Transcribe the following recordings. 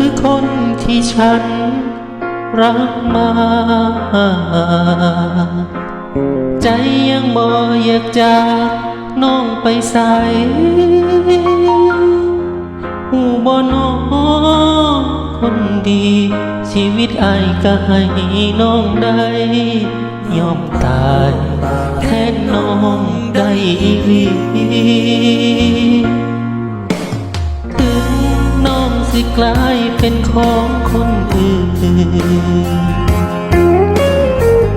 คือคนที่ฉันรักมาใจยังบ่อยากจากน้องไปใส่หูบ่น้องคนดีชีวิตอ้ายก็ให้น้องได้ยอมตายแทนน้องได้อีหลีถึงน้องสิกลายเป็นของคนอื่น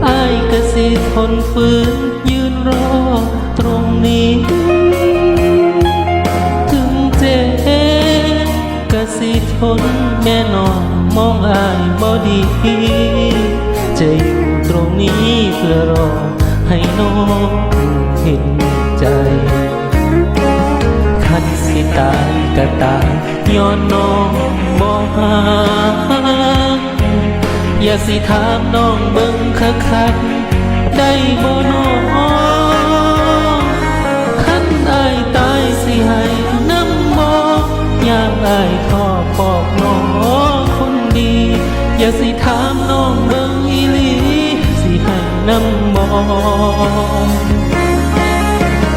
อ้ายก็สิทนฝืนยืนรอตรงนี้ถึงเจ็บก็สิทนแน่นอนมองอ้ายบ่ดีจะอยู่ตรงนี้เพื่อรอให้น้องเห็นใจคันสิตายก็ตายย้อนน้องบ่ฮักอย่าสิถามน้องเบิ่งคักๆได้บ่น้องคันอ้ายตายสิให้นำบ่ยามอ้ายขอบอกน้องคนดีอย่าสิถามน้องเบิ่งอีหลีสิให้นำบ่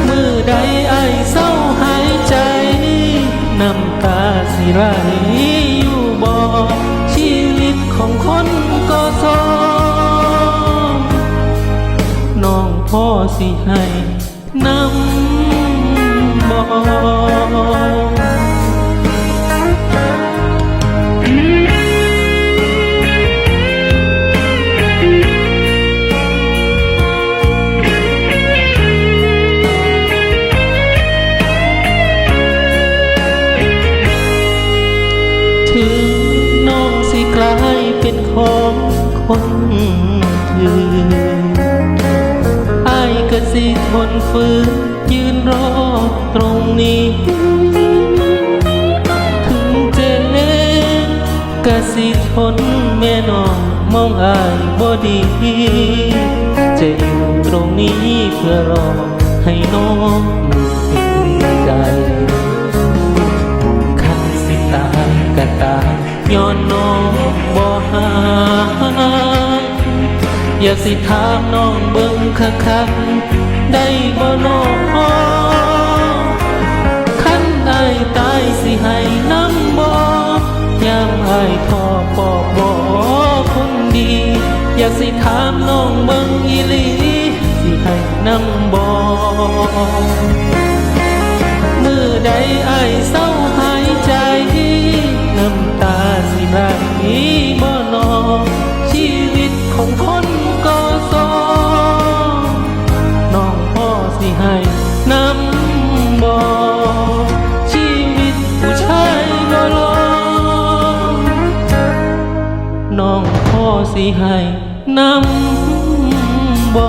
มือใดอ้ายเศร้าหายใจน้ำตาสิไหลอยู่บ่ชีวิตของคนก็สองน้องพ่อสิให้นำบ่ถึงน้องสิกลายเป็นของคนอื่นอ้ายก็สิทนฝืนยืนรอตรงนี้ถึงเจ็บก็สิทนแม่น้องมองอ้ายบ่ดีจะอยู่ตรงนี้เพื่อรอให้น้องเห็นใจก็ตายย้อนน้องบ่ฮักอย่าสิถามน้องเบิ่งคักๆได้บ่น้องคันอ้ายตายสิให้นำบ่ยามอ้ายขอบอกบ่คนดีอย่าสิถามน้องเบิ่งอีหลีสิให้นำบ่มือใดอ้ายเศร้าหายใจน้ำตาสิไหลบ่นอชีวิตของคนก็สองน้องพ่อสิให้นำบ่ชีวิตผู้ชายก็ลองน้องพ่อสิให้นำบ่